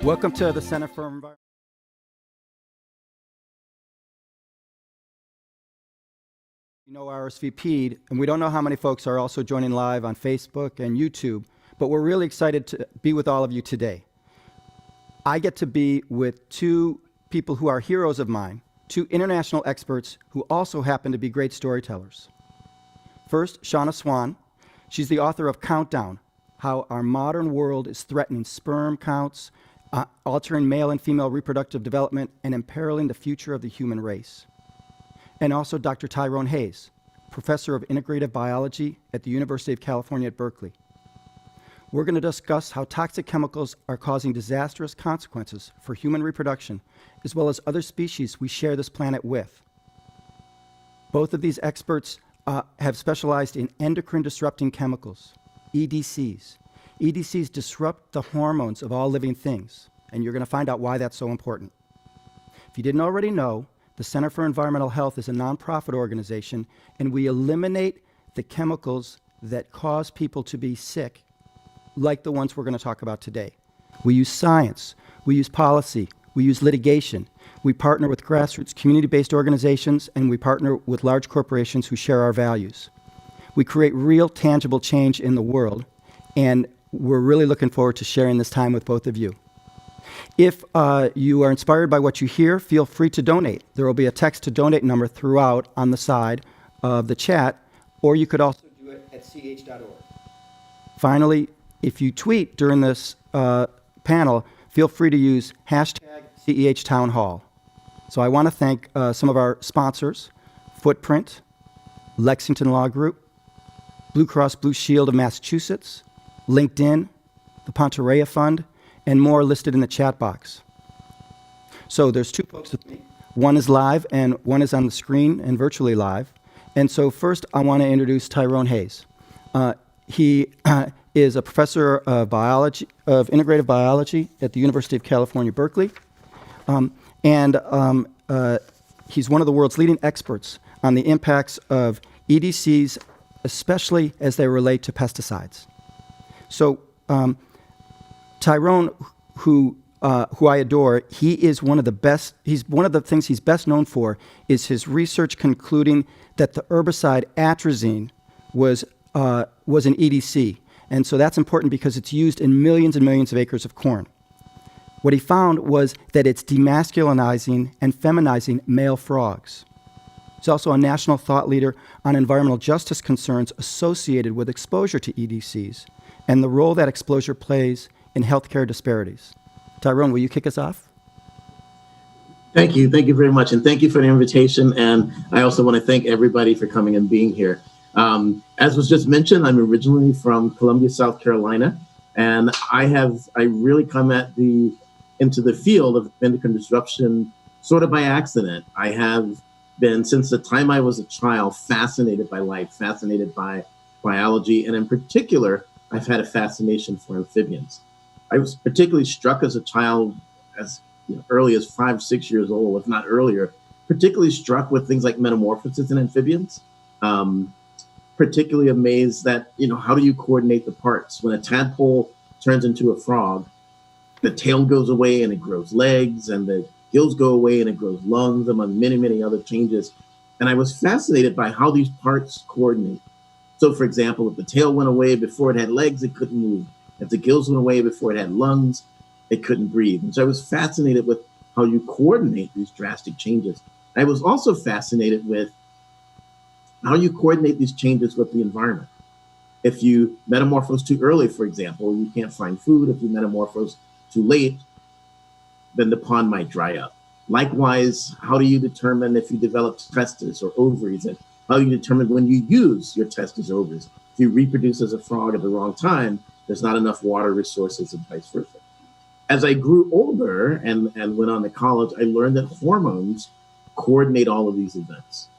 Welcome to the Center for Environment. You know, RSVP'd, and we don't know how many folks are also joining live on Facebook and YouTube, but we're really excited to be with all of you today. I get to be with two people who are heroes of mine, two international experts who also happen to be great storytellers. First, Shanna Swan. She's the author of Countdown: How Our Modern World is Threatening Sperm Counts, Altering Male and Female Reproductive Development, and Imperiling the Future of the Human Race. And also Dr. Tyrone Hayes, Professor of Integrative Biology at the University of California at Berkeley. We're going to discuss how toxic chemicals are causing disastrous consequences for human reproduction, as well as other species we share this planet with. Both of these experts have specialized in endocrine disrupting chemicals, EDCs. EDCs disrupt the hormones of all living things, and you're going to find out why that's so important. If you didn't already know, the Center for Environmental Health is a nonprofit organization, and we eliminate the chemicals that cause people to be sick, like the ones we're going to talk about today. We use science, we use policy, we use litigation, we partner with grassroots community-based organizations, and we partner with large corporations who share our values. We create real, tangible change in the world, and we're really looking forward to sharing this time with both of you. If you are inspired by what you hear, feel free to donate. There will be a text to donate number throughout on the side of the chat, or you could also do it at ch.org. Finally, if you tweet during this panel, feel free to use hashtag #CEHTownHall. So I want to thank some of our sponsors: Footprint, Lexington Law Group, Blue Cross Blue Shield of Massachusetts, LinkedIn, the Ponterea Fund, and more listed in the chat box. So there's two folks with me. One is live and one is on the screen and virtually live. And so first I want to introduce Tyrone Hayes. He is a professor of biology, of integrative biology at the University of California, Berkeley. He's one of the world's leading experts on the impacts of EDCs, especially as they relate to pesticides. So Tyrone, who I adore, he is one of the best. One of the things he's best known for is his research concluding that the herbicide atrazine was an EDC, and so that's important because it's used in millions and millions of acres of corn. What he found was that it's demasculinizing and feminizing male frogs. He's also a national thought leader on environmental justice concerns associated with exposure to EDCs and the role that exposure plays in healthcare disparities. Tyrone, will you kick us off? Thank you very much, and thank you for the invitation. And I also want to thank everybody for coming and being here. As was just mentioned, I'm originally from Columbia, South Carolina, and I really come into the field of endocrine disruption sort of by accident. I have been, since the time I was a child, fascinated by life, fascinated by biology, and in particular, I've had a fascination for amphibians. I was particularly struck as a child, as early as 5, 6 years old, if not earlier, particularly struck with things like metamorphosis in amphibians. Particularly amazed that, how do you coordinate the parts? When a tadpole turns into a frog, the tail goes away and it grows legs, and the gills go away and it grows lungs, among many, many other changes. And I was fascinated by how these parts coordinate. So, for example, if the tail went away before it had legs, it couldn't move. If the gills went away before it had lungs, it couldn't breathe. And so I was fascinated with how you coordinate these drastic changes. I was also fascinated with how you coordinate these changes with the environment. If you metamorphose too early, for example, you can't find food. If you metamorphose too late, then the pond might dry up. Likewise, how do you determine if you develop testes or ovaries, and how do you determine when you use your testes or ovaries? If you reproduce as a frog at the wrong time, there's not enough water resources and vice versa. As I grew older and went on to college, I learned that hormones coordinate all of these events.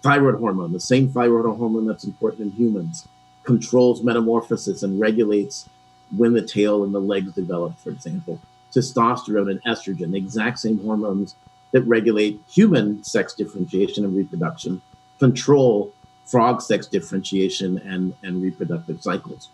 Thyroid hormone, the same thyroid hormone that's important in humans, controls metamorphosis and regulates when the tail and the legs develop, for example. Testosterone and estrogen, the exact same hormones that regulate human sex differentiation and reproduction, control frog sex differentiation and reproductive cycles.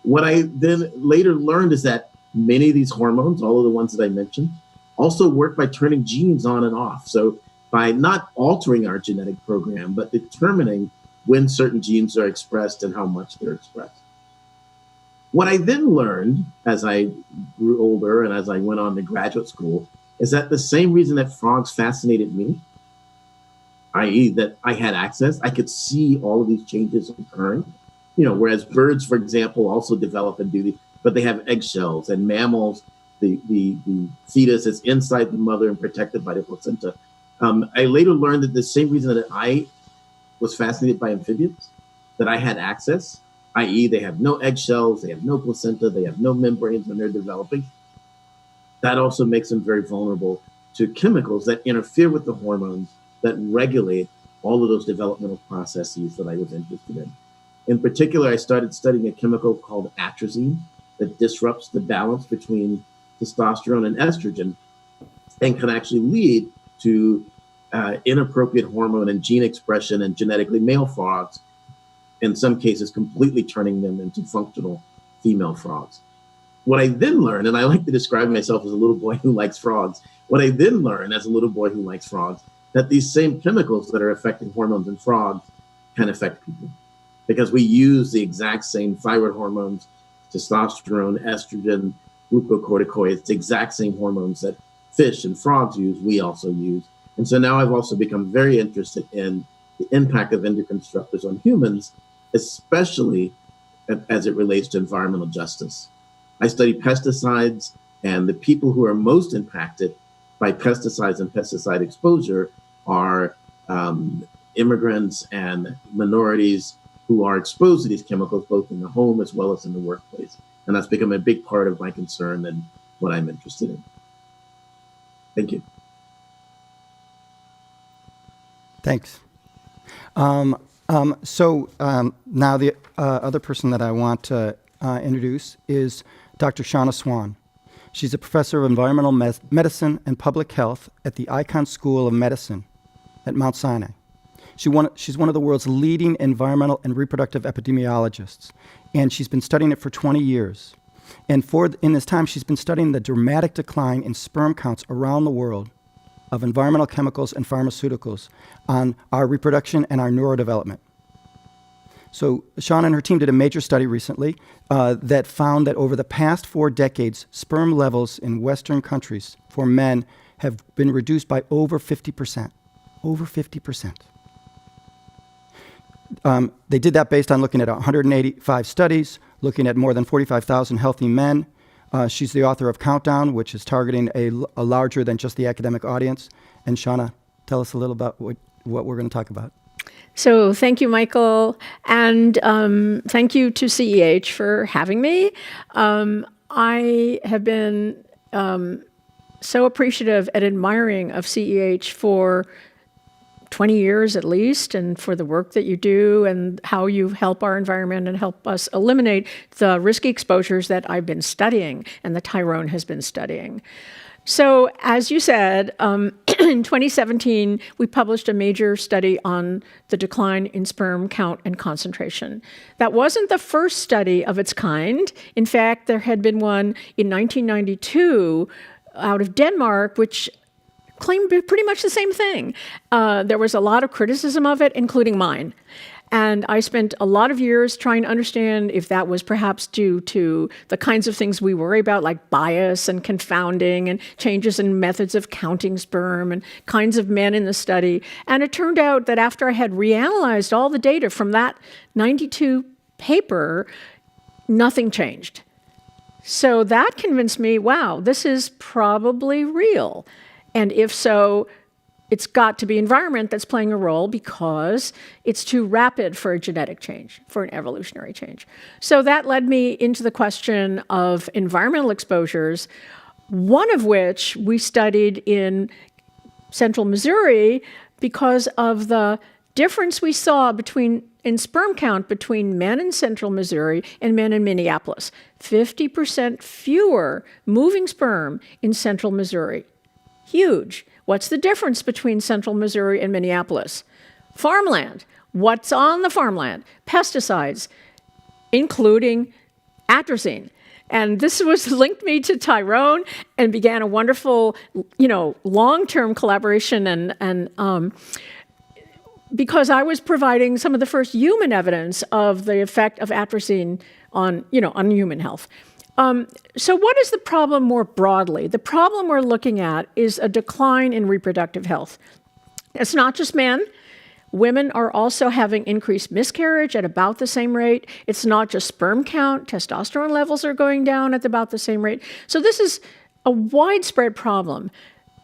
What I then later learned is that many of these hormones, all of the ones that I mentioned, also work by turning genes on and off. So by not altering our genetic program, but determining when certain genes are expressed and how much they're expressed. What I then learned as I grew older and as I went on to graduate school is that the same reason that frogs fascinated me, i.e. that I had access, I could see all of these changes occurring, whereas birds, for example, also develop and do these, but they have eggshells, and mammals, the fetus is inside the mother and protected by the placenta. I later learned that the same reason that I was fascinated by amphibians, that I had access, i.e. they have no eggshells, they have no placenta, they have no membranes when they're developing. That also makes them very vulnerable to chemicals that interfere with the hormones that regulate all of those developmental processes that I was interested in. In particular, I started studying a chemical called atrazine that disrupts the balance between testosterone and estrogen and can actually lead to inappropriate hormone and gene expression in genetically male frogs, in some cases completely turning them into functional female frogs. What I then learned, and I like to describe myself as a little boy who likes frogs, what I then learned as a little boy who likes frogs, that these same chemicals that are affecting hormones in frogs can affect people. Because we use the exact same thyroid hormones, testosterone, estrogen, glucocorticoids, the exact same hormones that fish and frogs use, we also use. And so now I've also become very interested in the impact of endocrine disruptors on humans, especially as it relates to environmental justice. I study pesticides, and the people who are most impacted by pesticides and pesticide exposure are immigrants and minorities who are exposed to these chemicals, both in the home as well as in the workplace. And that's become a big part of my concern and what I'm interested in. Thank you. Thanks. Now the other person that I want to introduce is Dr. Shanna Swan. She's a professor of environmental medicine and public health at the Icahn School of Medicine at Mount Sinai. She's one of the world's leading environmental and reproductive epidemiologists, and she's been studying it for 20 years. And in this time, she's been studying the dramatic decline in sperm counts around the world of environmental chemicals and pharmaceuticals on our reproduction and our neurodevelopment. So Shanna and her team did a major study recently that found that over the past 4 decades, sperm levels in Western countries for men have been reduced by over 50%. Over 50%. They did that based on looking at 185 studies, looking at more than 45,000 healthy men. She's the author of Countdown, which is targeting a larger than just the academic audience. And Shanna, tell us a little about what we're going to talk about. So thank you, Michael, and thank you to CEH for having me. I have been so appreciative and admiring of CEH for 20 years at least, and for the work that you do and how you help our environment and help us eliminate the risky exposures that I've been studying and that Tyrone has been studying. So as you said, in 2017, we published a major study on the decline in sperm count and concentration. That wasn't the first study of its kind. In fact, there had been one in 1992 out of Denmark, which claimed pretty much the same thing. There was a lot of criticism of it, including mine. And I spent a lot of years trying to understand if that was perhaps due to the kinds of things we worry about, like bias and confounding and changes in methods of counting sperm and kinds of men in the study. And it turned out that after I had reanalyzed all the data from that 92 paper, nothing changed. So that convinced me, wow, this is probably real. And if so, it's got to be environment that's playing a role because it's too rapid for a genetic change, for an evolutionary change. So that led me into the question of environmental exposures, one of which we studied in central Missouri because of the difference we saw in sperm count between men in central Missouri and men in Minneapolis. 50% fewer moving sperm in central Missouri. Huge. What's the difference between central Missouri and Minneapolis? Farmland. What's on the farmland? Pesticides, including atrazine. And this was linked me to Tyrone and began a wonderful, long-term collaboration and because I was providing some of the first human evidence of the effect of atrazine on human health. So what is the problem more broadly? The problem we're looking at is a decline in reproductive health. It's not just men. Women are also having increased miscarriage at about the same rate. It's not just sperm count. Testosterone levels are going down at about the same rate. So this is a widespread problem.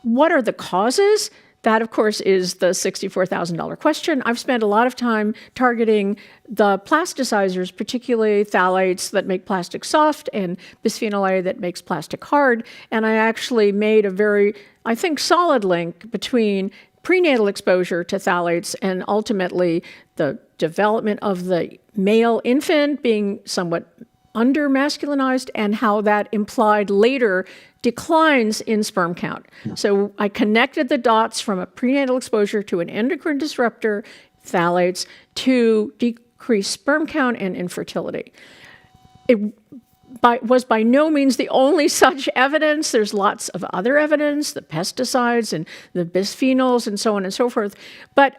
What are the causes? That, of course, is the $64,000 question. I've spent a lot of time targeting the plasticizers, particularly phthalates that make plastic soft and bisphenol A that makes plastic hard. And I actually made a very, I think, solid link between prenatal exposure to phthalates and ultimately the development of the male infant being somewhat under-masculinized and how that implied later declines in sperm count. So I connected the dots from a prenatal exposure to an endocrine disruptor, phthalates, to decreased sperm count and infertility. It was by no means the only such evidence. There's lots of other evidence, the pesticides and the bisphenols and so on and so forth. But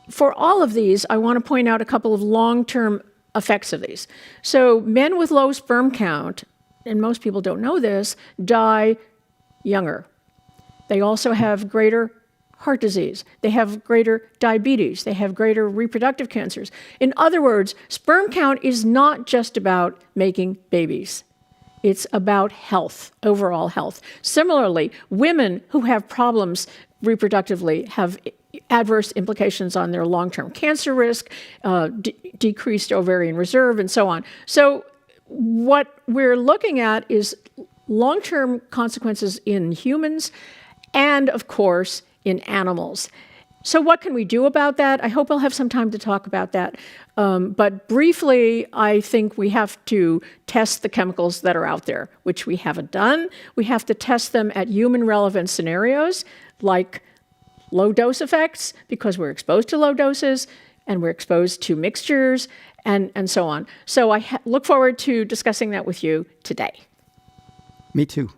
for all of these, I want to point out a couple of long-term effects of these. So men with low sperm count, and most people don't know this, die younger. They also have greater heart disease. They have greater diabetes. They have greater reproductive cancers. In other words, sperm count is not just about making babies. It's about health, overall health. Similarly, women who have problems reproductively have adverse implications on their long-term cancer risk, decreased ovarian reserve, and so on. So what we're looking at is long-term consequences in humans and, of course, in animals. So what can we do about that? I hope I'll have some time to talk about that. But briefly, I think we have to test the chemicals that are out there, which we haven't done. We have to test them at human-relevant scenarios, like low-dose effects, because we're exposed to low doses, and we're exposed to mixtures, and so on. So I look forward to discussing that with you today. Me too.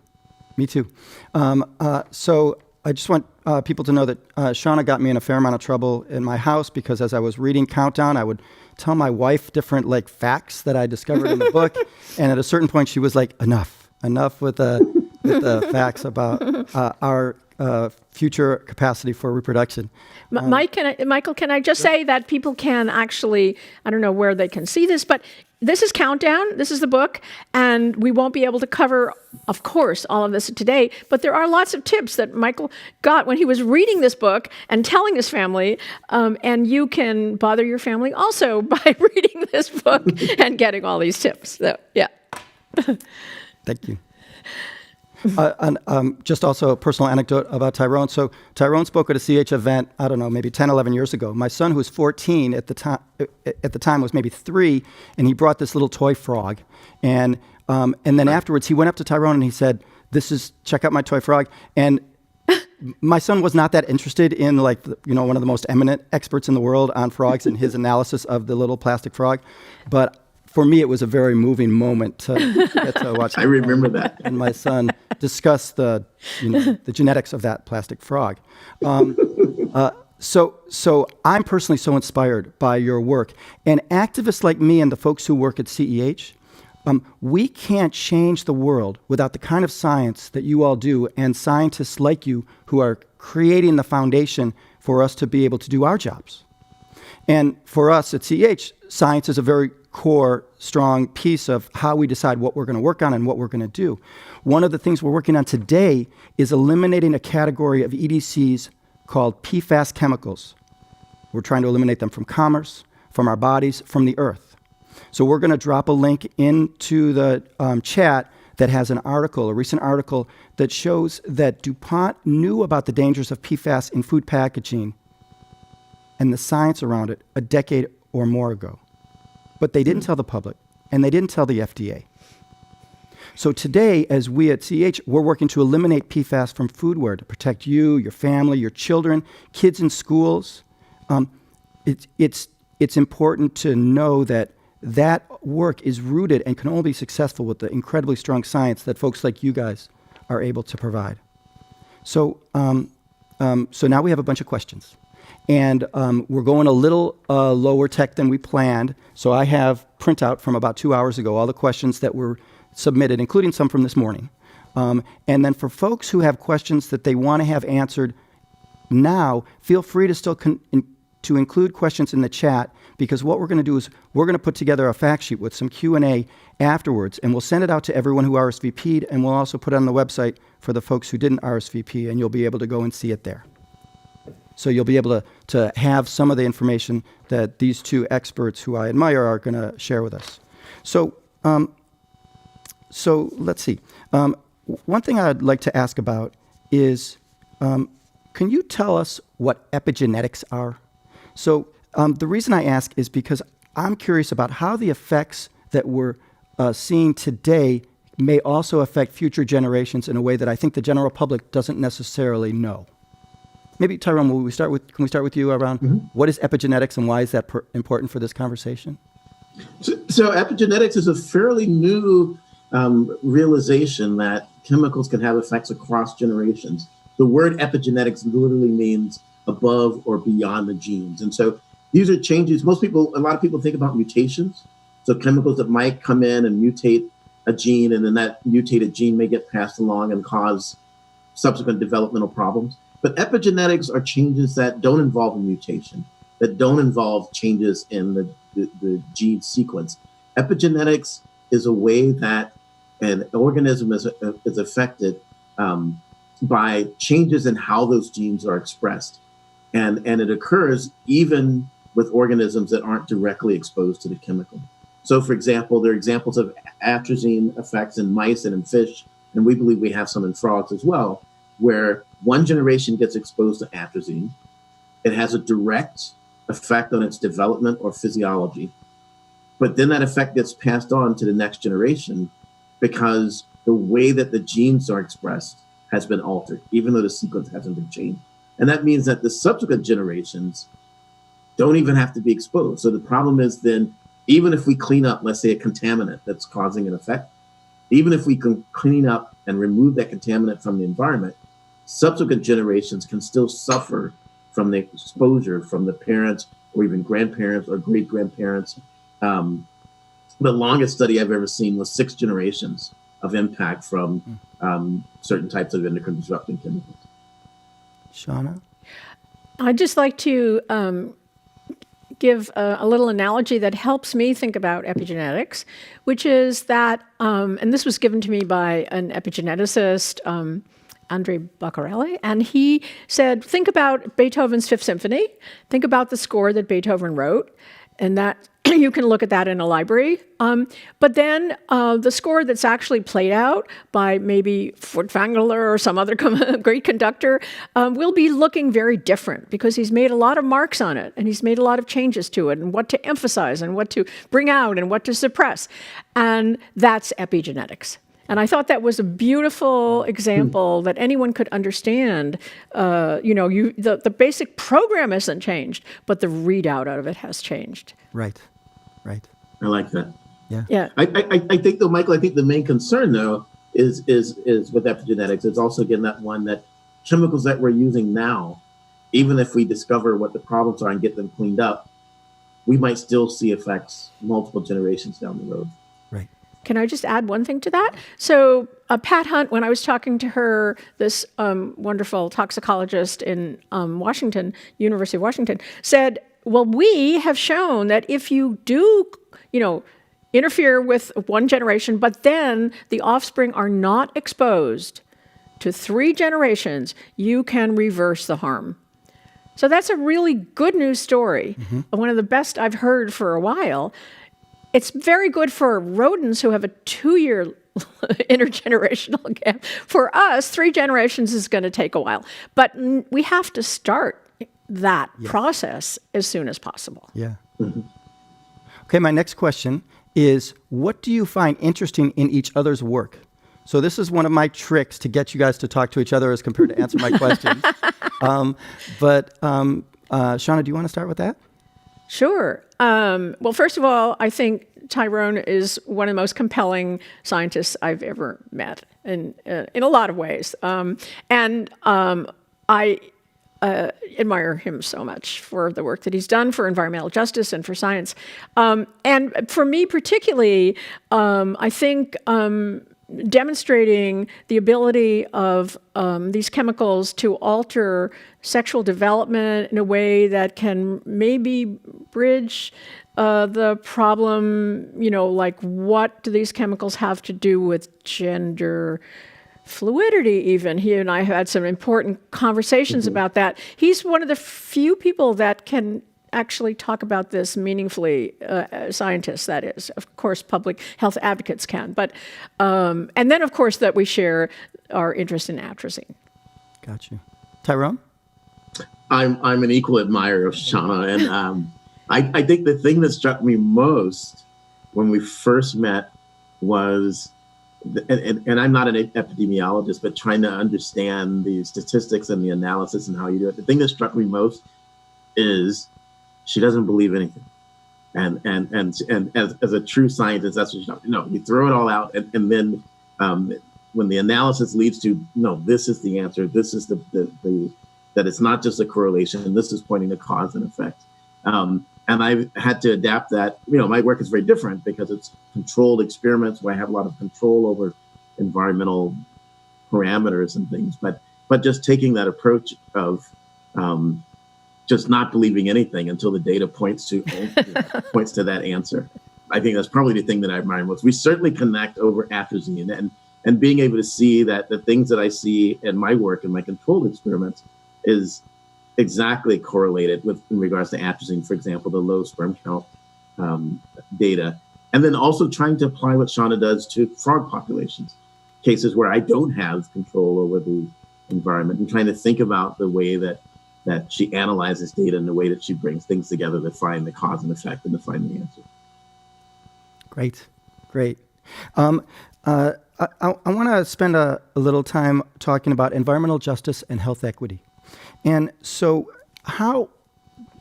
So I just want people to know that Shanna got me in a fair amount of trouble in my house because as I was reading Countdown, I would tell my wife different facts that I discovered in the book, and at a certain point she was like, enough with the facts about our future capacity for reproduction. Michael, can I just say that people can actually, I don't know where they can see this, but this is Countdown, this is the book, and we won't be able to cover, of course, all of this today, but there are lots of tips that Michael got when he was reading this book and telling his family, and you can bother your family also by reading this book and getting all these tips. So, yeah. Thank you. Just also a personal anecdote about Tyrone. So Tyrone spoke at a CH event, I don't know, maybe 10, 11 years ago. My son, who was 14 at the time was maybe 3, and he brought this little toy frog. And then afterwards, he went up to Tyrone and he said, check out my toy frog. And my son was not that interested in one of the most eminent experts in the world on frogs and his analysis of the little plastic frog. But for me, it was a very moving moment to get to watch. I remember that. And my son discuss the genetics of that plastic frog. So I'm personally so inspired by your work. And activists like me and the folks who work at CEH, we can't change the world without the kind of science that you all do and scientists like you who are creating the foundation for us to be able to do our jobs. And for us at CEH, science is a very core, strong piece of how we decide what we're going to work on and what we're going to do. One of the things we're working on today is eliminating a category of EDCs called PFAS chemicals. We're trying to eliminate them from commerce, from our bodies, from the earth. So we're going to drop a link into the chat that has an article, a recent article, that shows that DuPont knew about the dangers of PFAS in food packaging and the science around it a decade or more ago. But they didn't tell the public, and they didn't tell the FDA. So today, as we at CH, we're working to eliminate PFAS from foodware to protect you, your family, your children, kids in schools. It's important to know that that work is rooted and can only be successful with the incredibly strong science that folks like you guys are able to provide. So, so now we have a bunch of questions. And we're going a little lower tech than we planned. So I have printout from about 2 hours ago, all the questions that were submitted, including some from this morning. And then for folks who have questions that they want to have answered now, feel free to still to include questions in the chat, because what we're going to do is we're going to put together a fact sheet with some Q&A afterwards, and we'll send it out to everyone who RSVP'd, and we'll also put it on the website for the folks who didn't RSVP, and you'll be able to go and see it there. So you'll be able to have some of the information that these two experts who I admire are going to share with us. So, so let's see. One thing I'd like to ask about is, can you tell us what epigenetics are? So the reason I ask is because I'm curious about how the effects that we're seeing today may also affect future generations in a way that I think the general public doesn't necessarily know. Maybe, Tyrone, can we start with you around what is epigenetics and why is that important for this conversation? So epigenetics is a fairly new realization that chemicals can have effects across generations. The word epigenetics literally means above or beyond the genes. And so these are changes. A lot of people think about mutations. So chemicals that might come in and mutate a gene, and then that mutated gene may get passed along and cause subsequent developmental problems. But epigenetics are changes that don't involve a mutation, that don't involve changes in the gene sequence. Epigenetics is a way that an organism is affected by changes in how those genes are expressed. And it occurs even with organisms that aren't directly exposed to the chemical. So, for example, there are examples of atrazine effects in mice and in fish, and we believe we have some in frogs as well, where one generation gets exposed to atrazine. It has a direct effect on its development or physiology. But then that effect gets passed on to the next generation because the way that the genes are expressed has been altered, even though the sequence hasn't been changed. And that means that the subsequent generations don't even have to be exposed. So the problem is then, even if we clean up, let's say, a contaminant that's causing an effect, even if we can clean up and remove that contaminant from the environment, subsequent generations can still suffer from the exposure from the parents or even grandparents or great-grandparents. The longest study I've ever seen was 6 generations of impact from certain types of endocrine disrupting chemicals. Shanna? I'd just like to give a little analogy that helps me think about epigenetics, which is that, and this was given to me by an epigeneticist, Andre Baccarelli, and he said, think about Beethoven's Fifth Symphony, think about the score that Beethoven wrote, and that you can look at that in a library. But then the score that's actually played out by maybe Furtwängler or some other great conductor will be looking very different because he's made a lot of marks on it and he's made a lot of changes to it and what to emphasize and what to bring out and what to suppress. And that's epigenetics. And I thought that was a beautiful example that anyone could understand. The basic program isn't changed, but the readout out of it has changed. Right. I like that. Yeah. I think though, Michael, I think the main concern though is with epigenetics. It's also again that one that chemicals that we're using now, even if we discover what the problems are and get them cleaned up, we might still see effects multiple generations down the road. Right. Can I just add one thing to that? So Pat Hunt, when I was talking to her, this wonderful toxicologist in Washington, University of Washington, said, well, we have shown that if you do, interfere with one generation, but then the offspring are not exposed to 3 generations, you can reverse the harm. So that's a really good news story, one of the best I've heard for a while. It's very good for rodents who have a 2-year intergenerational gap. For us, 3 generations is going to take a while. But we have to start that process as soon as possible. Yeah. Okay, my next question is, what do you find interesting in each other's work? So this is one of my tricks to get you guys to talk to each other as compared to answer my questions. But Shanna, do you want to start with that? Sure. Well, first of all, I think Tyrone is one of the most compelling scientists I've ever met in a lot of ways. I admire him so much for the work that he's done for environmental justice and for science. And for me particularly, I think demonstrating the ability of these chemicals to alter sexual development in a way that can maybe bridge the problem, like what do these chemicals have to do with gender fluidity even. He and I had some important conversations about that. He's one of the few people that can actually talk about this meaningfully, scientists, that is. Of course, public health advocates can. But, and then, of course, that we share our interest in atrazine. Got you. Tyrone? I'm an equal admirer of Shanna. And I think the thing that struck me most when we first met was, and I'm not an epidemiologist, but trying to understand the statistics and the analysis and how you do it. The thing that struck me most is she doesn't believe anything. And as a true scientist, that's what she does. You throw it all out, and then when the analysis leads to, no, this is the answer. This is the that it's not just a correlation. This is pointing to cause and effect. And I've had to adapt that. My work is very different because it's controlled experiments where I have a lot of control over environmental parameters and things. But just taking that approach of just not believing anything until the data points to that answer. I think that's probably the thing that I admire most. We certainly connect over atrazine and being able to see that the things that I see in my work in my controlled experiments is exactly correlated in regards to atrazine, for example, the low sperm count data. And then also trying to apply what Shanna does to frog populations, cases where I don't have control over the environment, and trying to think about the way that she analyzes data and the way that she brings things together to find the cause and effect and to find the answer. Great. I want to spend a little time talking about environmental justice and health equity. And so how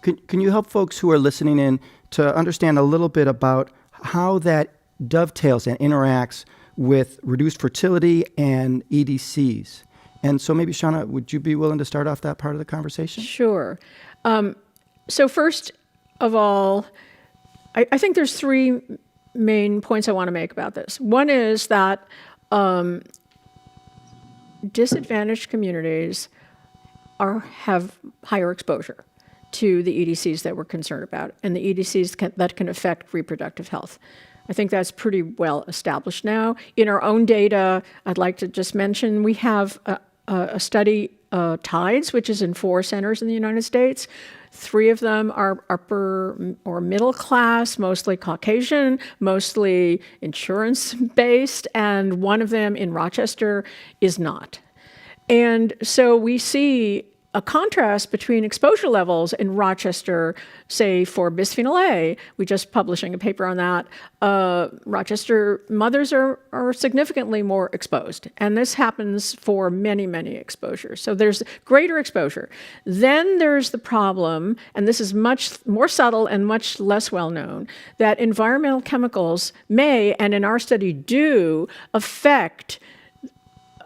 can you help folks who are listening in to understand a little bit about how that dovetails and interacts with reduced fertility and EDCs? And so maybe, Shanna, would you be willing to start off that part of the conversation? Sure. So first of all, I think there's three main points I want to make about this. One is that disadvantaged communities have higher exposure to the EDCs that we're concerned about, and the EDCs that can affect reproductive health. I think that's pretty well established now. In our own data, I'd like to just mention we have a study, TIDES, which is in 4 centers in the United States. 3 of them are upper or middle class, mostly Caucasian, mostly insurance-based, and 1 of them in Rochester is not. And so we see a contrast between exposure levels in Rochester, say for bisphenol A. We're just publishing a paper on that. Rochester mothers are significantly more exposed, and this happens for many, many exposures. So there's greater exposure. Then there's the problem, and this is much more subtle and much less well known, that environmental chemicals may, and in our study do, affect,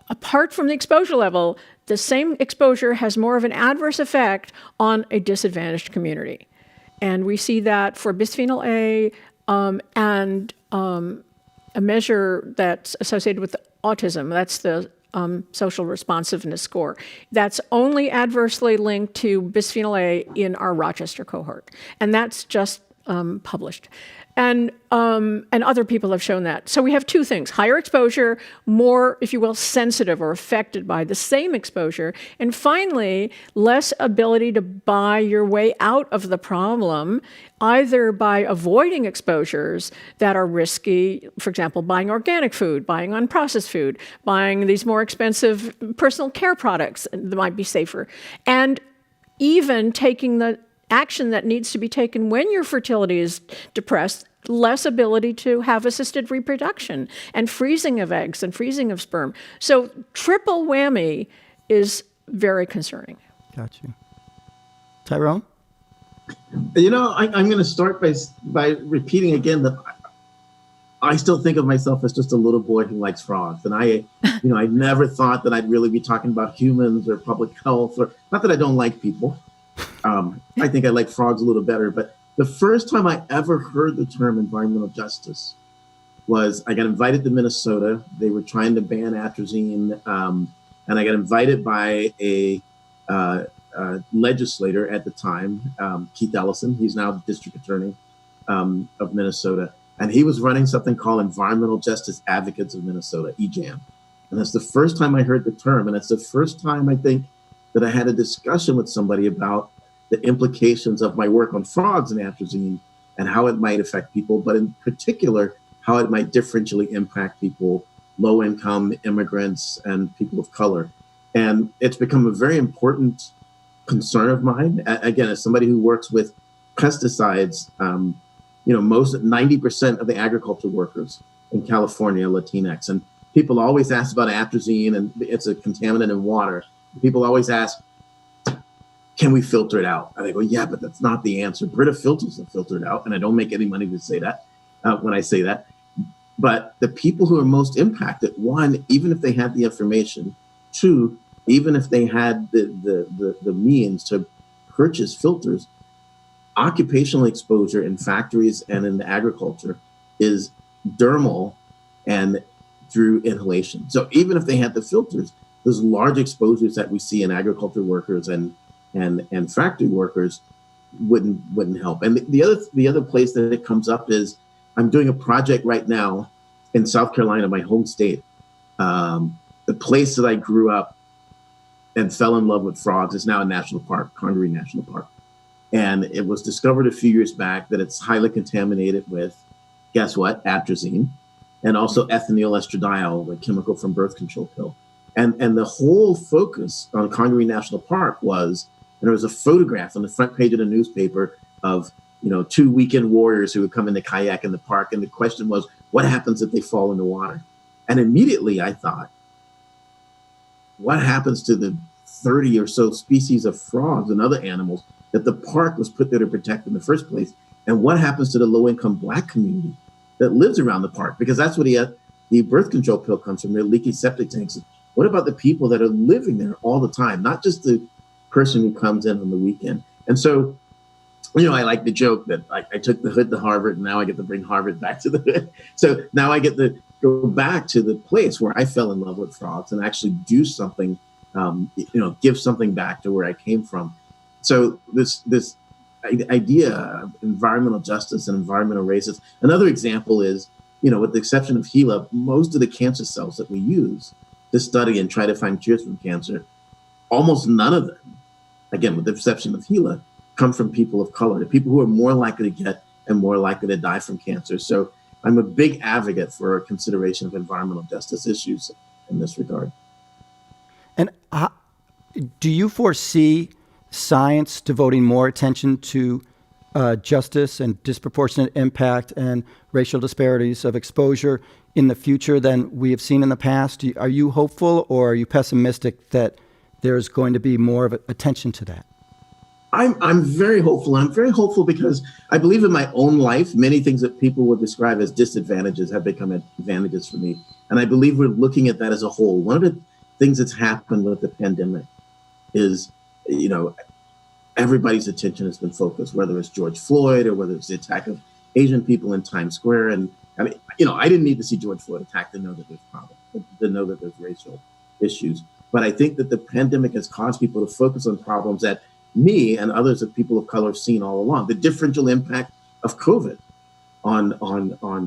apart from the exposure level, the same exposure has more of an adverse effect on a disadvantaged community. And we see that for bisphenol A and a measure that's associated with autism. That's the social responsiveness score. That's only adversely linked to bisphenol A in our Rochester cohort. And that's just published. And other people have shown that. So we have 2 things: higher exposure, more, if you will, sensitive or affected by the same exposure, and finally, less ability to buy your way out of the problem, either by avoiding exposures that are risky, for example, buying organic food, buying unprocessed food, buying these more expensive personal care products that might be safer, and even taking the action that needs to be taken when your fertility is depressed, less ability to have assisted reproduction and freezing of eggs and freezing of sperm. So triple whammy is very concerning. Got you. Tyrone? I'm going to start by repeating again that I still think of myself as just a little boy who likes frogs. And I never thought that I'd really be talking about humans or public health, or not that I don't like people. I think I like frogs a little better. But the first time I ever heard the term environmental justice was I got invited to Minnesota. They were trying to ban atrazine. And I got invited by a legislator at the time, Keith Ellison. He's now the district attorney of Minnesota. And he was running something called Environmental Justice Advocates of Minnesota, EJAM. And that's the first time I heard the term. And it's the first time I think that I had a discussion with somebody about the implications of my work on frogs and atrazine and how it might affect people, but in particular, how it might differentially impact people, low income, immigrants, and people of color. And it's become a very important concern of mine. Again, as somebody who works with pesticides, most 90% of the agriculture workers in California are Latinx. And people always ask about atrazine, and it's a contaminant in water. People always ask, can we filter it out? And I go, yeah, but that's not the answer. Brita filters are filtered out, and I don't make any money to say that when I say that. But the people who are most impacted, one, even if they had the information, two, even if they had the means to purchase filters, occupational exposure in factories and in the agriculture is dermal and through inhalation. So even if they had the filters, those large exposures that we see in agriculture workers and factory workers wouldn't help. And the other place that it comes up is I'm doing a project right now in South Carolina, my home state. The place that I grew up and fell in love with frogs is now a national park, Congaree National Park. And it was discovered a few years back that it's highly contaminated with, guess what, atrazine, and also ethinyl estradiol, the chemical from birth control pill. And the whole focus on Congaree National Park was, and there was a photograph on the front page of the newspaper of, two weekend warriors who would come in to kayak in the park. And the question was, what happens if they fall in the water? And immediately I thought, what happens to the 30 or so species of frogs and other animals that the park was put there to protect in the first place? And what happens to the low-income Black community that lives around the park? Because that's where the birth control pill comes from, their leaky septic tanks. What about the people that are living there all the time, not just the person who comes in on the weekend? And so, I like to joke that I took the hood to Harvard, and now I get to bring Harvard back to the hood. So now I get to go back to the place where I fell in love with frogs and actually do something, give something back to where I came from. So this idea of environmental justice and environmental racism. Another example is, with the exception of HeLa, most of the cancer cells that we use to study and try to find cures from cancer, almost none of them, again, with the exception of HeLa, come from people of color, the people who are more likely to get and more likely to die from cancer. So I'm a big advocate for a consideration of environmental justice issues in this regard. And do you foresee science devoting more attention to justice and disproportionate impact and racial disparities of exposure in the future than we have seen in the past? Are you hopeful, or are you pessimistic that there's going to be more of attention to that? I'm very hopeful. I'm very hopeful because I believe in my own life, many things that people would describe as disadvantages have become advantages for me. And I believe we're looking at that as a whole. One of the things that's happened with the pandemic is, everybody's attention has been focused, whether it's George Floyd or whether it's the attack of Asian people in Times Square. And I mean, I didn't need to see George Floyd attacked to know that there's problems, to know that there's racial issues. But I think that the pandemic has caused people to focus on problems that me and others of people of color have seen all along. The differential impact of COVID on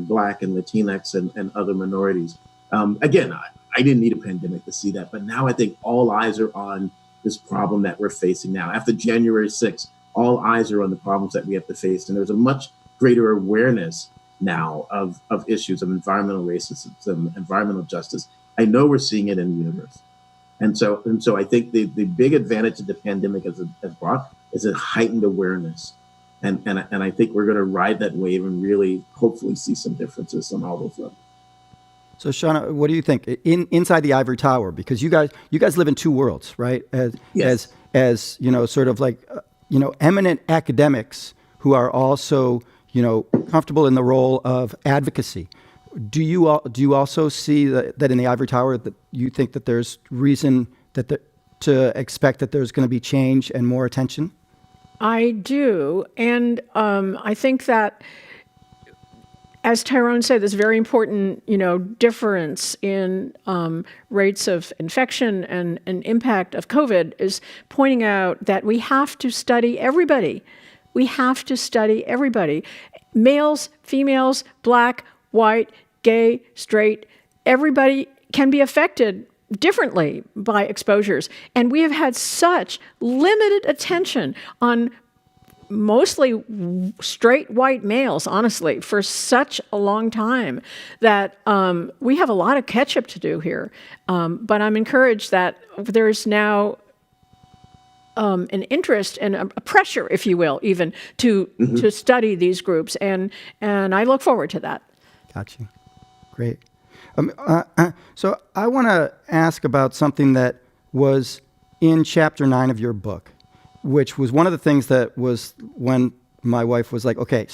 Black and Latinx and other minorities. Again, I didn't need a pandemic to see that, but now I think all eyes are on this problem that we're facing now. After January 6th, all eyes are on the problems that we have to face. And there's a much greater awareness now of issues of environmental racism, environmental justice. I know we're seeing it in the universe. And so I think the big advantage that the pandemic has brought is a heightened awareness. And I think we're going to ride that wave and really hopefully see some differences on all those levels. So Shanna, what do you think inside the Ivory Tower? Because you guys live in two worlds, right? Yes. As sort of like eminent academics who are also, comfortable in the role of advocacy. Do you also see that in the Ivory Tower that you think that there's reason to expect that there's going to be change and more attention? I do. And I think that, as Tyrone said, this very important, difference in rates of infection and impact of COVID is pointing out that we have to study everybody. We have to study everybody. Males, females, black, white, gay, straight, everybody can be affected differently by exposures. And we have had such limited attention on mostly straight white males, honestly, for such a long time that we have a lot of catch up to do here. But I'm encouraged that there's now an interest and a pressure, if you will, even to study these groups. And I look forward to that. Gotcha. Great. So I want to ask about something that was in chapter 9 of your book, which was one of the things that was when my wife was like, okay,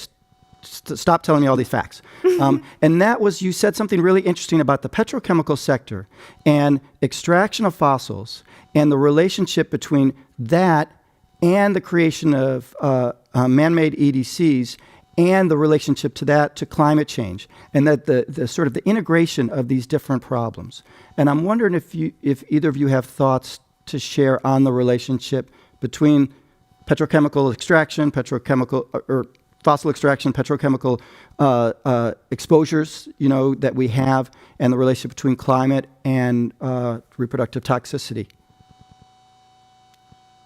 stop telling me all these facts. And that was, you said something really interesting about the petrochemical sector and extraction of fossils and the relationship between that and the creation of man-made EDCs and the relationship to that to climate change, and that the sort of the integration of these different problems. And I'm wondering if either of you have thoughts to share on the relationship between petrochemical extraction, or fossil extraction, petrochemical exposures, that we have, and the relationship between climate and reproductive toxicity.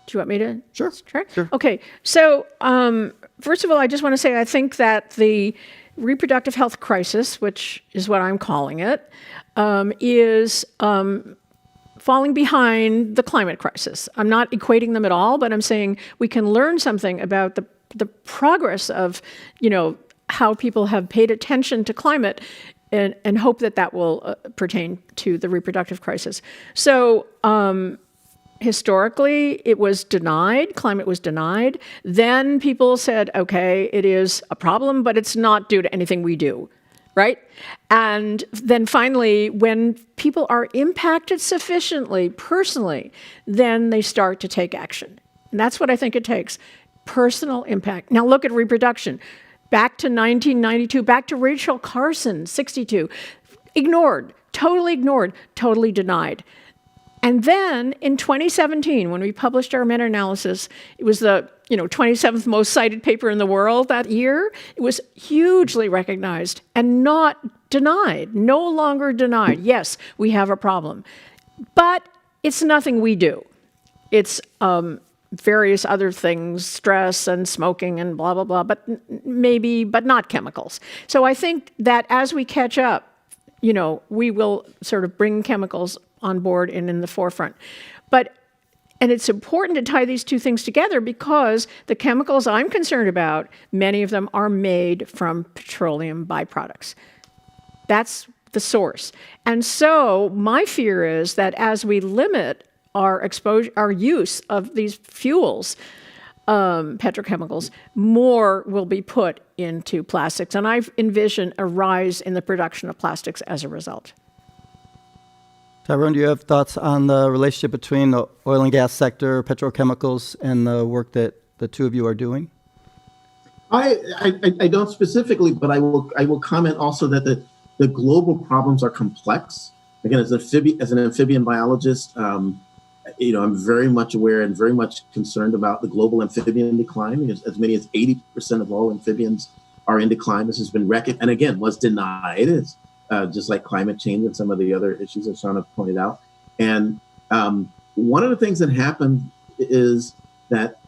Do you want me to? Sure. Sure. Okay. So, first of all, I just want to say I think that the reproductive health crisis, which is what I'm calling it, is falling behind the climate crisis. I'm not equating them at all, but I'm saying we can learn something about the progress of, how people have paid attention to climate and hope that will pertain to the reproductive crisis. So, historically, it was denied, climate was denied. Then people said, okay, it is a problem, but it's not due to anything we do, right? And then finally, when people are impacted sufficiently, personally, then they start to take action. And that's what I think it takes, personal impact. Now look at reproduction. Back to 1992, back to Rachel Carson, 62. Ignored, totally denied. And then in 2017, when we published our meta-analysis, it was the 27th most cited paper in the world that year. It was hugely recognized and not denied, no longer denied. Yes, we have a problem. But it's nothing we do. It's various other things, stress and smoking and blah, blah, blah, but not chemicals. So I think that as we catch up, we will sort of bring chemicals on board and in the forefront. And it's important to tie these two things together because the chemicals I'm concerned about, many of them are made from petroleum byproducts. That's the source. And so my fear is that as we limit our use of these fuels, petrochemicals, more will be put into plastics. And I envision a rise in the production of plastics as a result. Tyrone, do you have thoughts on the relationship between the oil and gas sector, petrochemicals, and the work that the two of you are doing? I don't specifically, but I will comment also that the global problems are complex. Again, as an amphibian biologist, I'm very much aware and very much concerned about the global amphibian decline. As many as 80% of all amphibians are in decline. This has been reckoned, and again, was denied. It's just like climate change and some of the other issues that Shanna pointed out. And one of the things that happened is that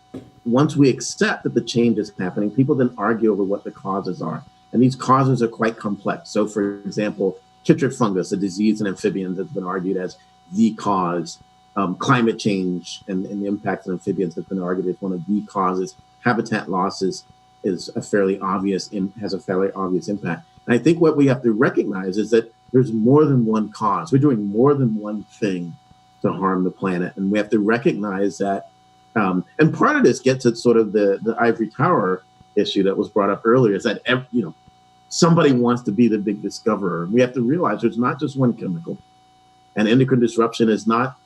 once we accept that the change is happening, people then argue over what the causes are. And these causes are quite complex. So for example, chytrid fungus, a disease in amphibians that's been argued as the cause. Climate change and the impact on amphibians has been argued as one of the causes. Habitat losses has a fairly obvious impact. And I think what we have to recognize is that there's more than one cause. We're doing more than one thing to harm the planet. And we have to recognize that And part of this gets at sort of the Ivory Tower issue that was brought up earlier, is that somebody wants to be the big discoverer. We have to realize there's not just one chemical, and endocrine disruption is not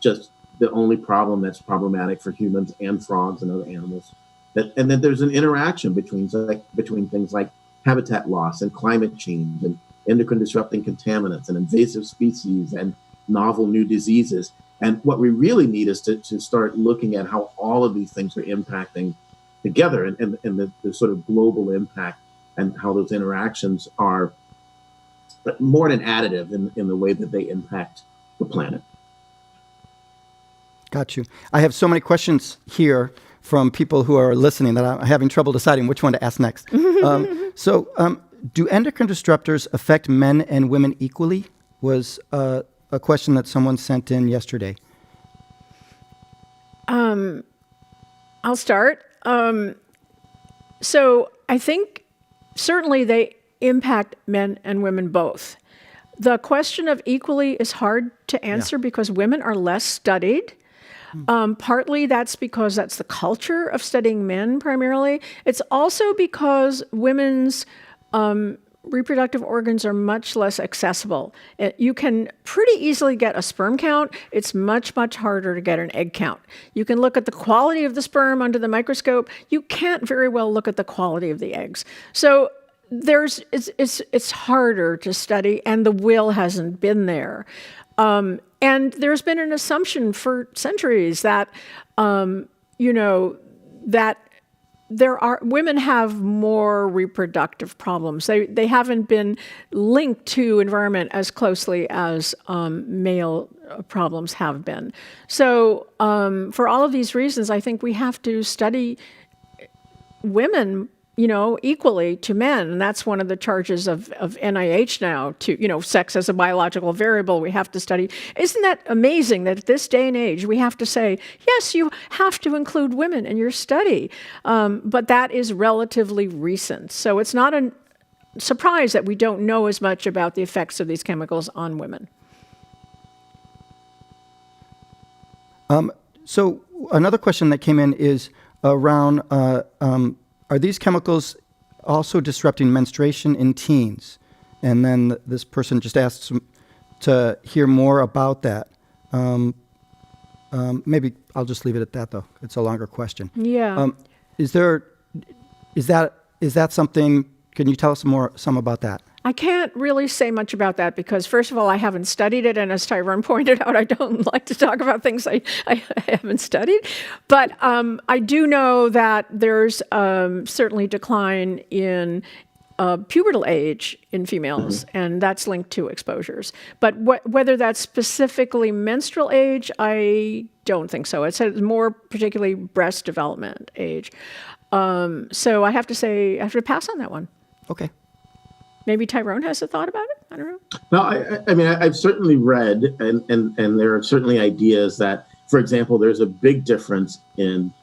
just the only problem that's problematic for humans and frogs and other animals. And that there's an interaction between things like habitat loss and climate change and endocrine disrupting contaminants and invasive species and novel new diseases. And what we really need is to start looking at how all of these things are impacting together, and the sort of global impact, and how those interactions are more than additive in the way that they impact the planet. Got you. I have so many questions here from people who are listening that I'm having trouble deciding which one to ask next. Do endocrine disruptors affect men and women equally? Was a question that someone sent in yesterday. I'll start. So I think certainly they impact men and women both. The question of equally is hard to answer because women are less studied. Partly that's because that's the culture of studying men primarily. It's also because women's reproductive organs are much less accessible. You can pretty easily get a sperm count. It's much, much harder to get an egg count. You can look at the quality of the sperm under the microscope. You can't very well look at the quality of the eggs. So it's harder to study, and the will hasn't been there. And there's been an assumption for centuries that, that women have more reproductive problems. They haven't been linked to environment as closely as male problems have been. So for all of these reasons, I think we have to study women equally to men. And that's one of the charges of NIH now, to, sex as a biological variable we have to study. Isn't that amazing that at this day and age, we have to say, yes, you have to include women in your study. But that is relatively recent. So it's not a surprise that we don't know as much about the effects of these chemicals on women. So another question that came in is around, are these chemicals also disrupting menstruation in teens? And then this person just asks to hear more about that. Maybe I'll just leave it at that, though. It's a longer question. Yeah. Is that something? Can you tell us some about that? I can't really say much about that because, first of all, I haven't studied it. And as Tyrone pointed out, I don't like to talk about things I haven't studied. But I do know that there's certainly decline in pubertal age in females, and that's linked to exposures. But whether that's specifically menstrual age, I don't think so. It's more particularly breast development age. So I have to pass on that one. Okay. Maybe Tyrone has a thought about it? I don't know. No, I mean, I've certainly read, and there are certainly ideas that, for example, there's a big difference in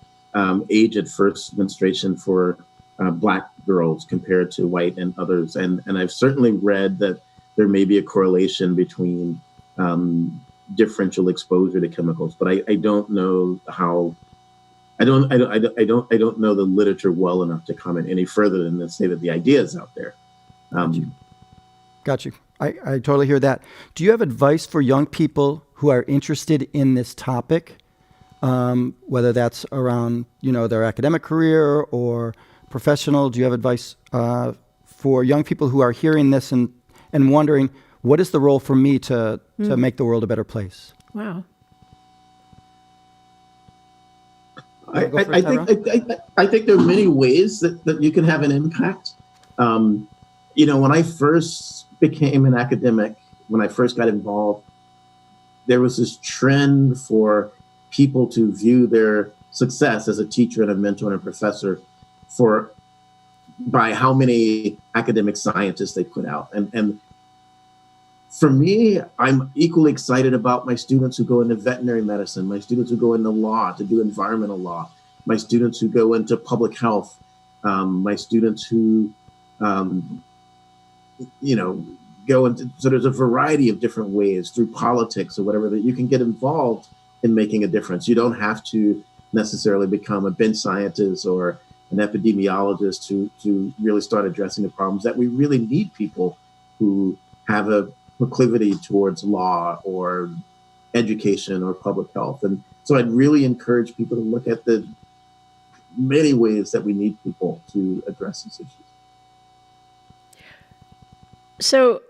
age at first menstruation for Black girls compared to white and others. And I've certainly read that there may be a correlation between differential exposure to chemicals, but I don't know how. I don't know the literature well enough to comment any further than to say that the idea is out there. Got you. I totally hear that. Do you have advice for young people who are interested in this topic, whether that's around their academic career or professional? Do you have advice for young people who are hearing this and wondering what is the role for me to make the world a better place? Wow. I think there are many ways that you can have an impact. When I first became an academic, when I first got involved, there was this trend for people to view their success as a teacher and a mentor and a professor by how many academic scientists they put out. And for me, I'm equally excited about my students who go into veterinary medicine, my students who go into law to do environmental law, my students who go into public health, my students who go into, so there's a variety of different ways through politics or whatever that you can get involved in making a difference. You don't have to necessarily become a bench scientist or an epidemiologist to really start addressing the problems. That we really need people who have a proclivity towards law or education or public health. And so I'd really encourage people to look at the many ways that we need people to address these issues. So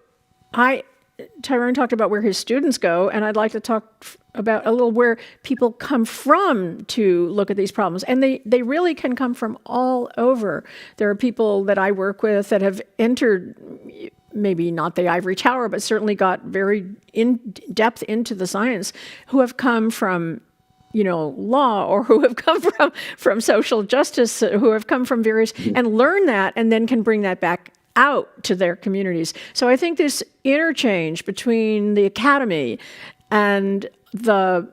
Tyrone talked about where his students go, and I'd like to talk about a little where people come from to look at these problems. And they really can come from all over. There are people that I work with that have entered, maybe not the Ivory Tower, but certainly got very in depth into the science, who have come from law, or who have come from social justice, who have come from various, and learn that, and then can bring that back out to their communities. So I think this interchange between the academy and the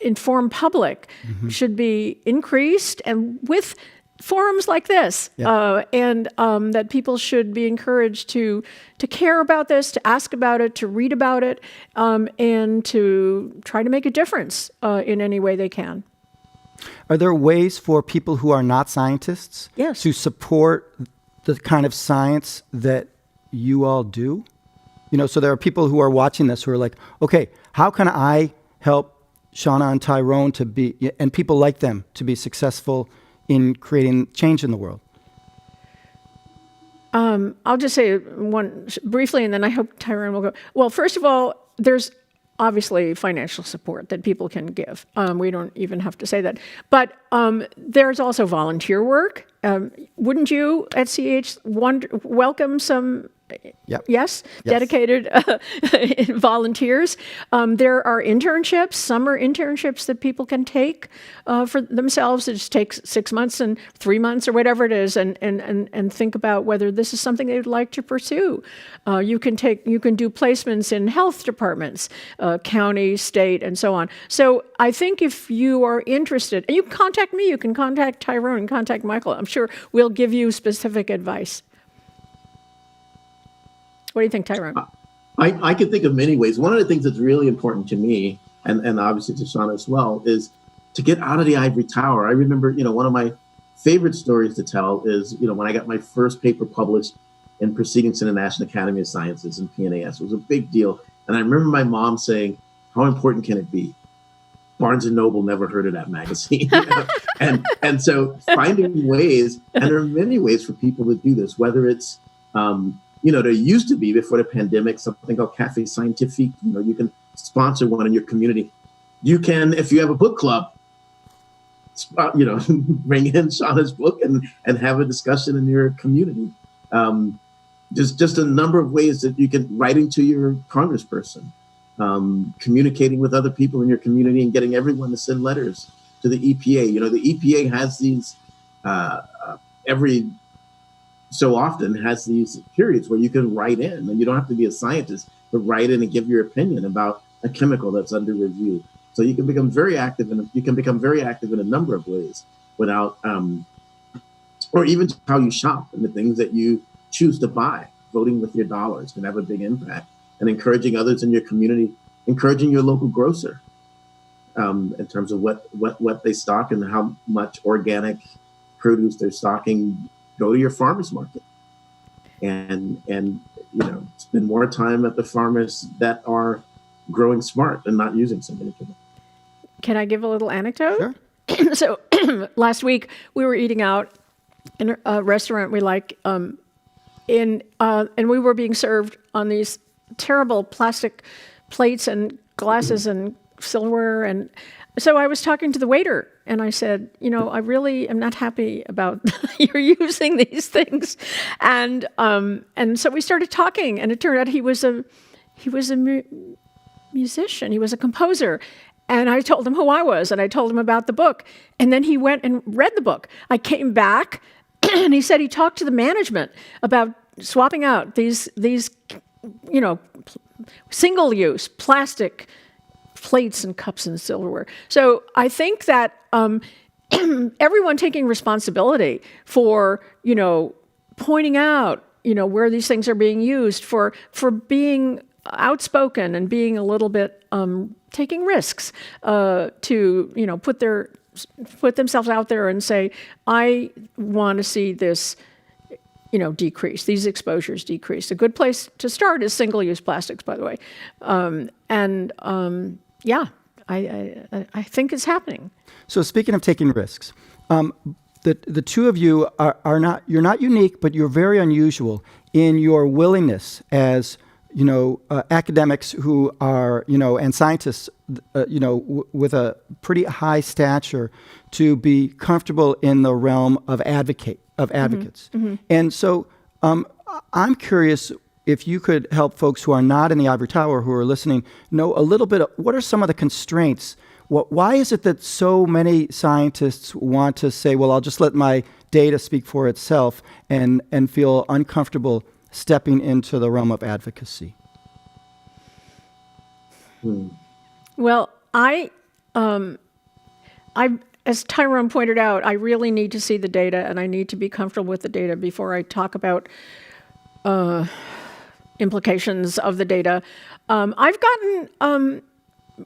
informed public should be increased, and with forums like this, and that people should be encouraged to care about this, to ask about it, to read about it, and to try to make a difference in any way they can. Are there ways for people who are not scientists to support the kind of science that you all do? So there are people who are watching this who are like, okay, how can I help Shanna and Tyrone and people like them to be successful in creating change in the world? I'll just say one briefly, and then I hope Tyrone will go. Well, first of all, there's obviously financial support that people can give. We don't even have to say that. But there's also volunteer work. Wouldn't you at CH welcome some dedicated volunteers? There are internships, summer internships that people can take for themselves. It just takes 6 months and 3 months or whatever it is, and think about whether this is something they'd like to pursue. You can do placements in health departments, county, state, and so on. So I think if you are interested, and you can contact me, you can contact Tyrone, and contact Michael. I'm sure we'll give you specific advice. What do you think, Tyrone? I can think of many ways. One of the things that's really important to me, and obviously to Shanna as well, is to get out of the Ivory Tower. I remember, one of my favorite stories to tell is, when I got my first paper published in Proceedings in the National Academy of Sciences in PNAS. It was a big deal. And I remember my mom saying, how important can it be? Barnes & Noble never heard of that magazine. And so finding ways, and there are many ways for people to do this, whether it's, there used to be, before the pandemic, something called Cafe Scientifique. You can sponsor one in your community. You can, if you have a book club, bring in Shanna's book and have a discussion in your community. Just a number of ways that you can, writing to your congressperson, communicating with other people in your community, and getting everyone to send letters to the EPA. The EPA has these, every so often has these periods where you can write in, and you don't have to be a scientist, but write in and give your opinion about a chemical that's under review. So you can become very active, in a number of ways without, or even how you shop and the things that you choose to buy. Voting with your dollars can have a big impact, and encouraging others in your community, encouraging your local grocer in terms of what they stock and how much organic produce they're stocking. Go to your farmer's market and spend more time at the farmers that are growing smart and not using so many chemicals. Can I give a little anecdote? Sure. So last week we were eating out in a restaurant we like, and we were being served on these terrible plastic plates and glasses and silverware. And so I was talking to the waiter, and I said, I really am not happy about you're using these things. And so we started talking, and it turned out he was a musician. He was a composer. And I told him who I was, and I told him about the book. And then he went and read the book. I came back, and he said he talked to the management about swapping out these single-use plastic plates and cups and silverware. So I think that everyone taking responsibility for, pointing out, where these things are being used, for being outspoken and being a little bit taking risks to put themselves out there and say, I want to see this decrease, these exposures decrease. A good place to start is single-use plastics, by the way. I think it's happening. So speaking of taking risks, the two of you you're not unique, but you're very unusual in your willingness as academics who are and scientists with a pretty high stature to be comfortable in the realm of advocates. Mm-hmm. And so I'm curious if you could help folks who are not in the Ivory Tower, who are listening, know a little bit of what are some of the constraints. Why is it that so many scientists want to say, well, I'll just let my data speak for itself and feel uncomfortable stepping into the realm of advocacy? Well, as Tyrone pointed out, I really need to see the data, and I need to be comfortable with the data before I talk about implications of the data. I've gotten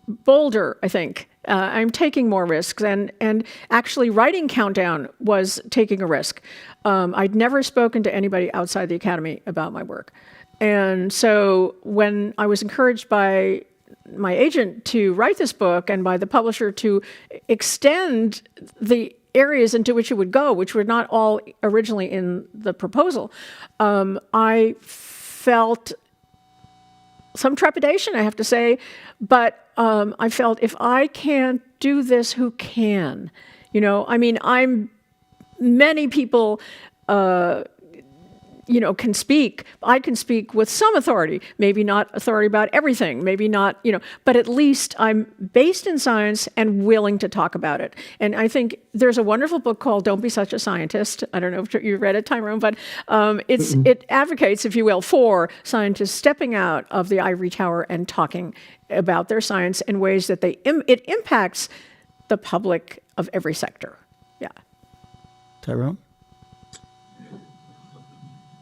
bolder, I think. I'm taking more risks, and actually writing Countdown was taking a risk. I'd never spoken to anybody outside the Academy about my work. And so when I was encouraged by my agent to write this book and by the publisher to extend the areas into which it would go, which were not all originally in the proposal, I felt some trepidation, I have to say, but I felt if I can't do this, who can? Many people can speak. I can speak with some authority, maybe not authority about everything, maybe not, but at least I'm based in science and willing to talk about it. And I think there's a wonderful book called Don't Be Such a Scientist. I don't know if you read it, Tyrone, but it advocates, if you will, for scientists stepping out of the ivory tower and talking about their science in ways that it impacts the public of every sector. Yeah. Tyrone?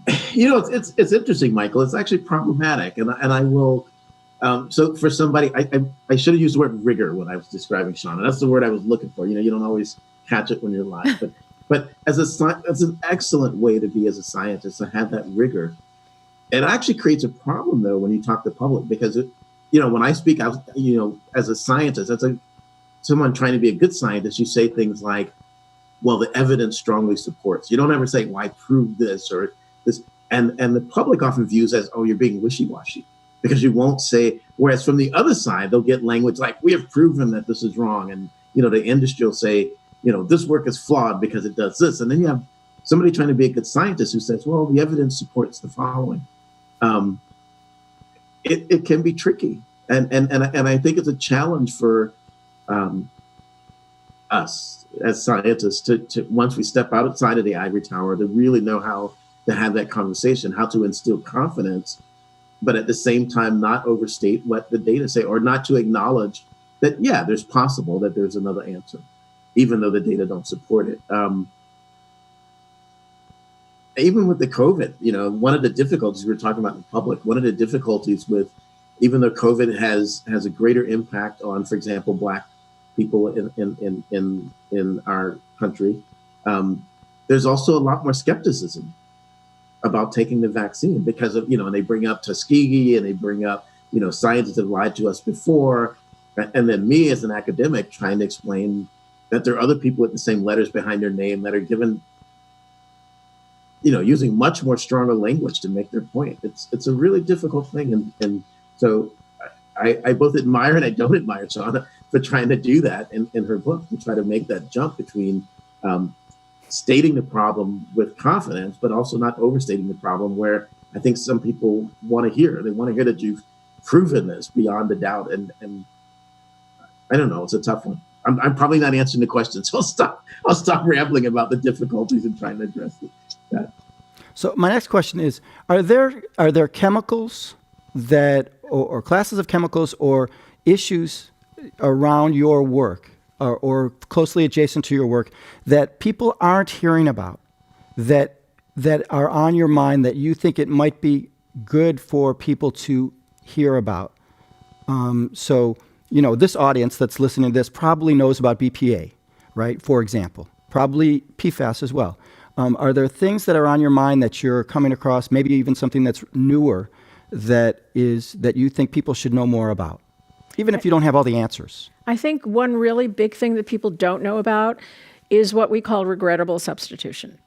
It's interesting, Michael. It's actually problematic, and I will. So for somebody, I should have used the word rigor when I was describing Shanna. That's the word I was looking for. You don't always catch it when you're live, but that's an excellent way to be as a scientist, to have that rigor. It actually creates a problem though when you talk to the public, because when I speak out, as a scientist, someone trying to be a good scientist, you say things like, well, the evidence strongly supports. You don't ever say, well, I proved this or this. And the public often views as, oh, you're being wishy-washy, because you won't say, whereas from the other side, they'll get language like, we have proven that this is wrong. And, the industry will say, this work is flawed because it does this. And then you have somebody trying to be a good scientist who says, well, the evidence supports the following. It can be tricky. And I think it's a challenge for us as scientists to once we step outside of the ivory tower, to really know how to have that conversation, how to instill confidence, but at the same time not overstate what the data say, or not to acknowledge that, yeah, there's possible that there's another answer, even though the data don't support it. Even with the COVID, one of the difficulties we were talking about in public, one of the difficulties with, even though COVID has a greater impact on, for example, Black people in our country, there's also a lot more skepticism about taking the vaccine because of, and they bring up Tuskegee and they bring up, scientists have lied to us before. And then me as an academic trying to explain that there are other people with the same letters behind their name that are given, using much more stronger language to make their point. It's a really difficult thing. And so I both admire and I don't admire Shanna for trying to do that in her book, to try to make that jump between stating the problem with confidence, but also not overstating the problem, where I think some people want to hear. They want to hear that you've proven this beyond a doubt. And I don't know, it's a tough one. I'm probably not answering the question, so I'll stop rambling about the difficulties in trying to address that. So my next question is, are there chemicals that, or classes of chemicals or issues around your work or closely adjacent to your work that people aren't hearing about, that are on your mind, that you think it might be good for people to hear about. So, this audience that's listening to this probably knows about BPA, right? For example, probably PFAS as well. Are there things that are on your mind that you're coming across, maybe even something that's newer that you think people should know more about, even if you don't have all the answers? I think one really big thing that people don't know about is what we call regrettable substitution.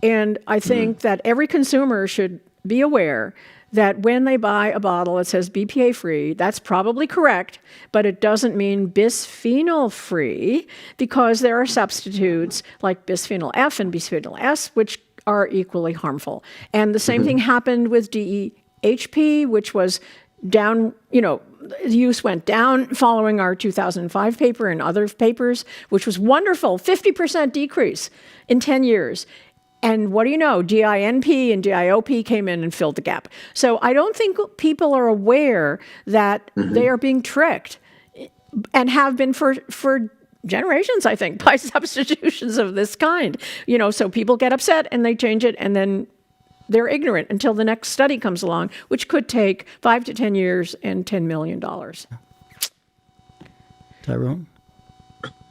And I think that every consumer should be aware that when they buy a bottle that says BPA free, that's probably correct, but it doesn't mean bisphenol free, because there are substitutes like bisphenol F and bisphenol S, which are equally harmful. And the same thing happened with DEHP, which was down, use went down following our 2005 paper and other papers, which was wonderful, 50% decrease in 10 years. And what do you know? DINP and DIOP came in and filled the gap. So I don't think people are aware that they are being tricked, and have been for generations, I think, by substitutions of this kind. So people get upset and they change it, and then they're ignorant until the next study comes along, which could take 5 to 10 years and $10 million. Yeah, Tyrone?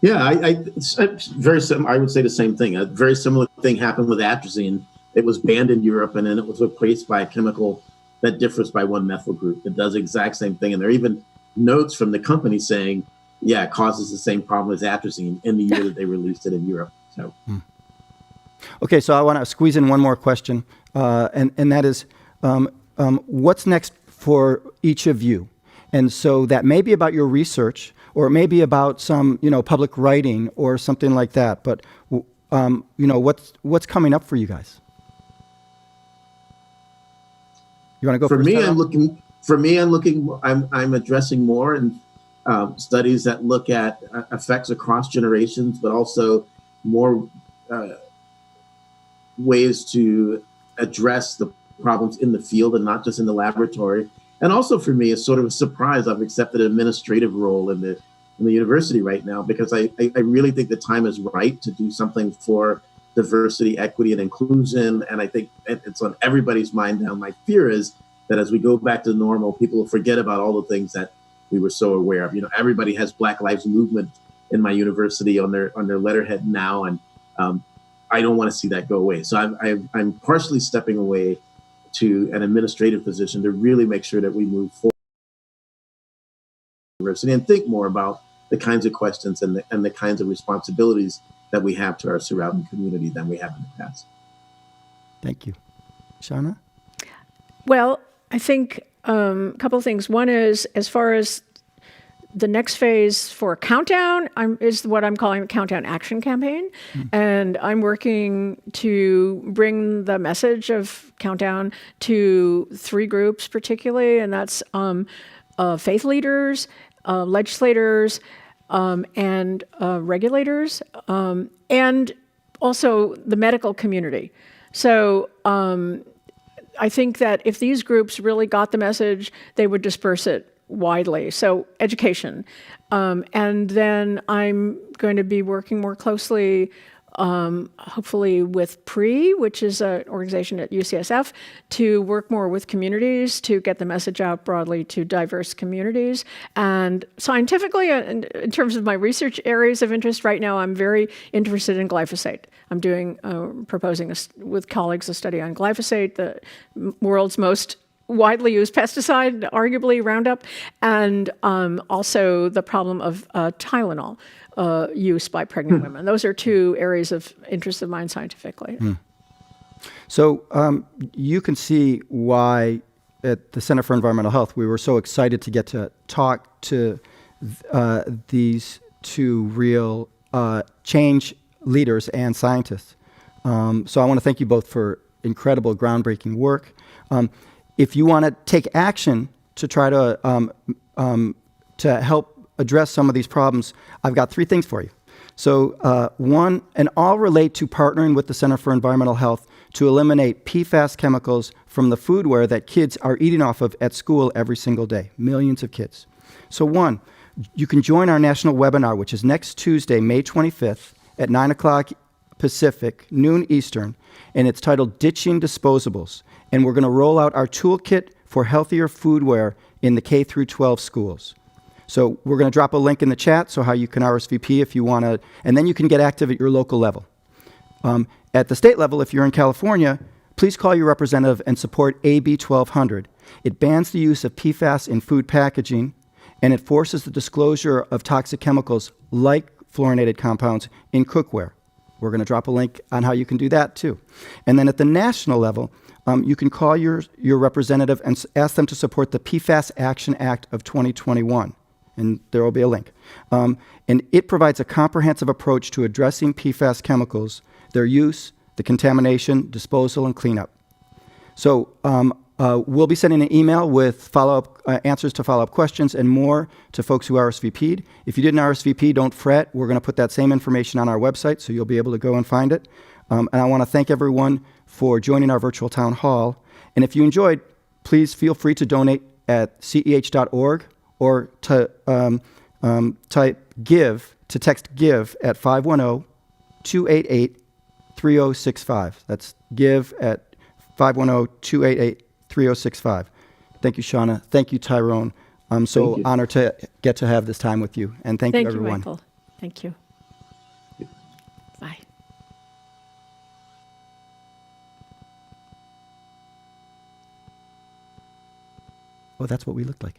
it's very I would say the same thing. A very similar thing happened with atrazine. It was banned in Europe, and then it was replaced by a chemical that differs by one methyl group. It does the exact same thing. And there are even notes from the company saying, yeah, it causes the same problem as atrazine in the year that they released it in Europe. So. Okay, so I want to squeeze in one more question, and that is, what's next for each of you? And so that may be about your research, or it may be about some, public writing or something like that. But, what's coming up for you guys? You want to go for first? Me, I'm addressing more and studies that look at effects across generations, but also more ways to address the problems in the field and not just in the laboratory. And also for me, it's sort of a surprise. I've accepted an administrative role in the university right now, because I really think the time is right to do something for diversity, equity, and inclusion. And I think it's on everybody's mind now. My fear is that as we go back to normal, people will forget about all the things that we were so aware of. Everybody has Black Lives Movement in my university on their letterhead now, and I don't want to see that go away. So I'm partially stepping away to an administrative position to really make sure that we move forward university and think more about the kinds of questions and the kinds of responsibilities that we have to our surrounding community than we have in the past. Thank you. Shanna? Well, I think a couple of things. One is, as far as the next phase for Countdown, is what I'm calling the Countdown Action Campaign. And I'm working to bring the message of Countdown to 3 groups particularly, and that's faith leaders, legislators, and regulators, and also the medical community. So I think that if these groups really got the message, they would disperse it widely. So education. And then I'm going to be working more closely, hopefully with PRE, which is an organization at UCSF, to work more with communities, to get the message out broadly to diverse communities. And scientifically, in terms of my research areas of interest right now, I'm very interested in glyphosate. I'm proposing with colleagues a study on glyphosate, the world's most widely used pesticide, arguably Roundup, and also the problem of Tylenol use by pregnant women. Those are 2 areas of interest of mine scientifically. So you can see why at the Center for Environmental Health we were so excited to get to talk to these 2 real change leaders and scientists. So I want to thank you both for incredible, groundbreaking work. If you want to take action to try to help address some of these problems, I've got 3 things for you. So one, and all relate to partnering with the Center for Environmental Health to eliminate PFAS chemicals from the foodware that kids are eating off of at school every single day, millions of kids. So one, you can join our national webinar, which is next Tuesday, May 25th at 9 o'clock Pacific, noon Eastern, and it's titled Ditching Disposables. And we're going to roll out our toolkit for healthier foodware in the K through 12 schools. So we're going to drop a link in the chat so how you can RSVP if you want to, and then you can get active at your local level. At the state level, if you're in California, please call your representative and support AB 1200. It bans the use of PFAS in food packaging, and it forces the disclosure of toxic chemicals like fluorinated compounds in cookware. We're going to drop a link on how you can do that too. And then at the national level, you can call your representative and ask them to support the PFAS Action Act of 2021. And there will be a link. And it provides a comprehensive approach to addressing PFAS chemicals, their use, the contamination, disposal, and cleanup. So we'll be sending an email with follow-up answers to follow-up questions and more to folks who RSVP'd. If you didn't RSVP, don't fret. We're going to put that same information on our website, so you'll be able to go and find it. And I want to thank everyone for joining our virtual town hall. And if you enjoyed, please feel free to donate at ceh.org or to text GIVE at 510-288-3065. That's GIVE at 510-288-3065. Thank you, Shanna. Thank you, Tyrone. I'm so honored to get to have this time with you. And thank you, everyone. Thank you, Michael. Thank you. Bye. Oh, that's what we looked like.